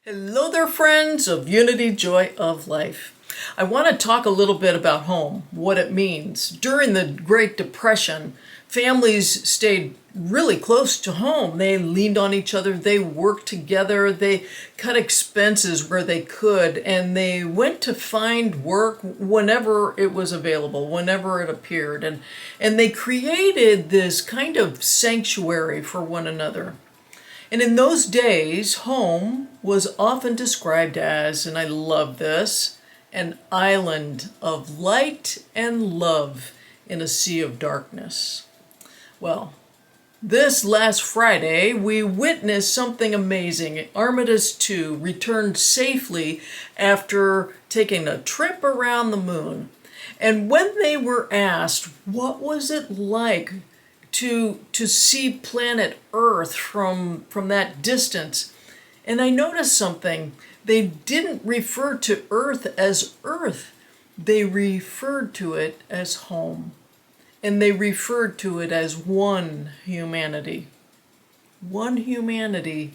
Hello there, friends of Unity Joy of Life. I want to talk a little bit about home, what it means. During the Great Depression, families stayed really close to home. They leaned on each other, they worked together, they cut expenses where they could, and they went to find work whenever it was available, whenever it appeared. And they created this kind of sanctuary for one another. And in those days, home was often described as, and I love this, an island of light and love in a sea of darkness. Well, this last Friday, we witnessed something amazing. Armistice 2 returned safely after taking a trip around the moon. And when they were asked, what was it like to see planet Earth from that distance. And I noticed something. They didn't refer to Earth as Earth. They referred to it as home. And they referred to it as one humanity. One humanity.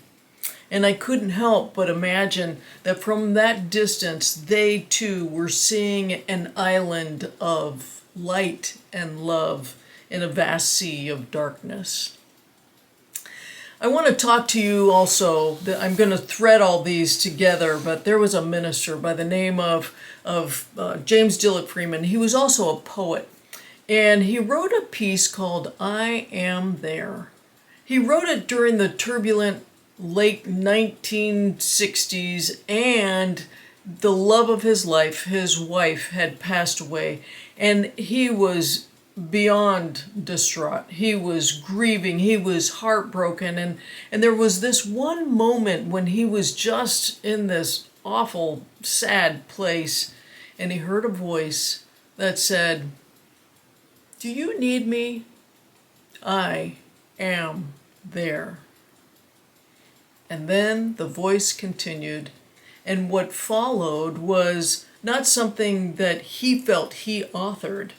And I couldn't help but imagine that from that distance, they too were seeing an island of light and love in a vast sea of darkness. I want to talk to you also, I'm going to thread all these together, but there was a minister by the name of James Dillett Freeman. He was also a poet, and he wrote a piece called I Am There. He wrote it during the turbulent late 1960s, and the love of his life, his wife, had passed away, and he was beyond distraught. He was grieving, he was heartbroken, and there was this one moment when he was just in this awful, sad place, and he heard a voice that said, "Do you need me? I am there." And then the voice continued, and what followed was not something that he felt he authored,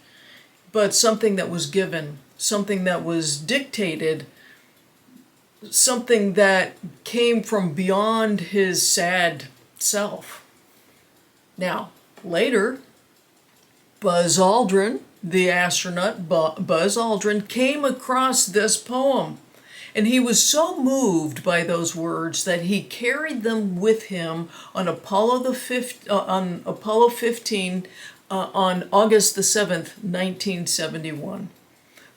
but something that was given, something that was dictated, something that came from beyond his sad self. Now, later, Buzz Aldrin, the astronaut Buzz Aldrin, came across this poem. And he was so moved by those words that he carried them with him on Apollo 15 on August the 7th, 1971.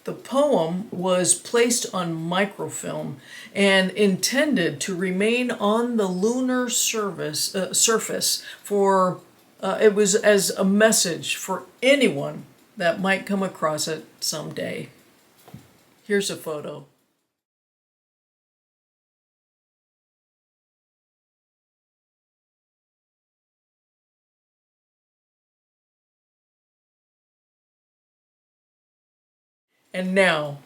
The poem was placed on microfilm and intended to remain on the lunar surface for, it was as a message for anyone that might come across it someday. Here's a photo. And now,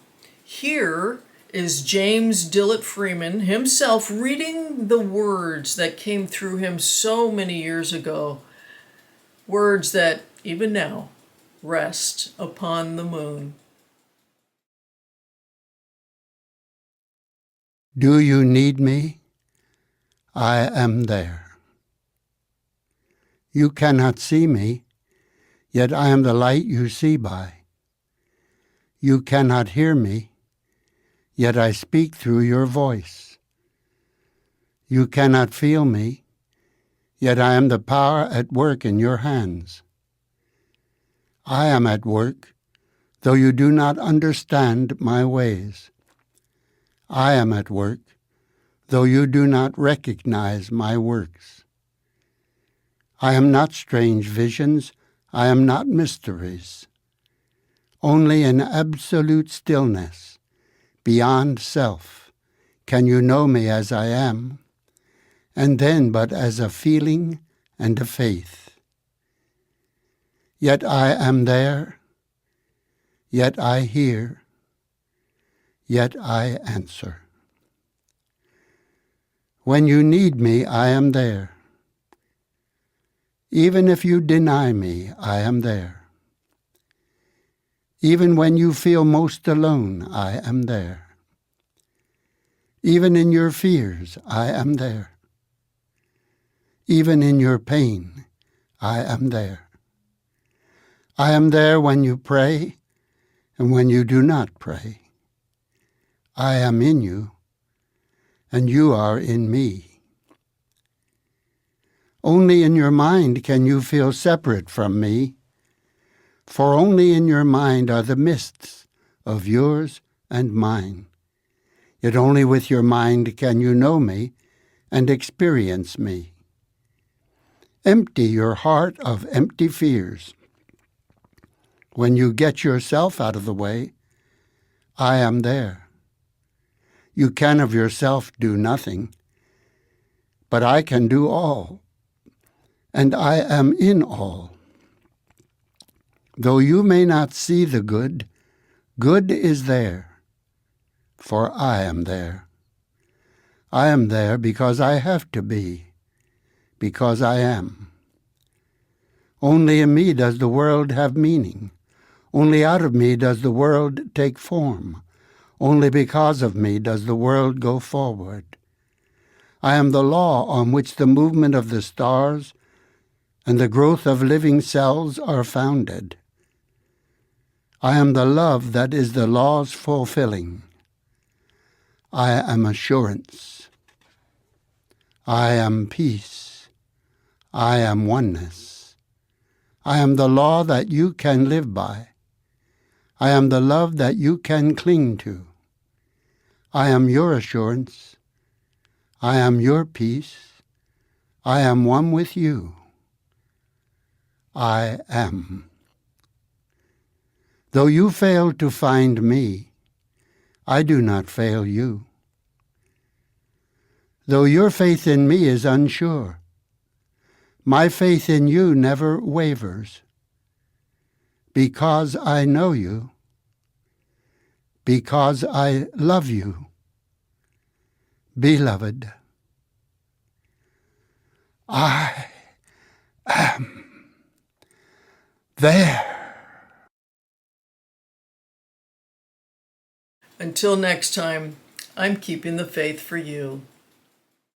here is James Dillett Freeman himself reading the words that came through him so many years ago. Words that, even now, rest upon the moon. Do you need me? I am there. You cannot see me, yet I am the light you see by. You cannot hear me, yet I speak through your voice. You cannot feel me, yet I am the power at work in your hands. I am at work, though you do not understand my ways. I am at work, though you do not recognize my works. I am not strange visions, I am not mysteries. Only in absolute stillness, beyond self, can you know me as I am, and then but as a feeling and a faith. Yet I am there, yet I hear, yet I answer. When you need me, I am there. Even if you deny me, I am there. Even when you feel most alone, I am there. Even in your fears, I am there. Even in your pain, I am there. I am there when you pray and when you do not pray. I am in you, and you are in me. Only in your mind can you feel separate from me, for only in your mind are the mists of yours and mine. Yet only with your mind can you know me and experience me. Empty your heart of empty fears. When you get yourself out of the way, I am there. You can of yourself do nothing, but I can do all, and I am in all. Though you may not see the good, good is there, for I am there. I am there because I have to be, because I am. Only in me does the world have meaning. Only out of me does the world take form. Only because of me does the world go forward. I am the law on which the movement of the stars and the growth of living cells are founded. I am the love that is the law's fulfilling. I am assurance. I am peace. I am oneness. I am the law that you can live by. I am the love that you can cling to. I am your assurance. I am your peace. I am one with you. I am. Though you fail to find me, I do not fail you. Though your faith in me is unsure, my faith in you never wavers. Because I know you, because I love you, beloved, I am there. Until next time, I'm keeping the faith for you.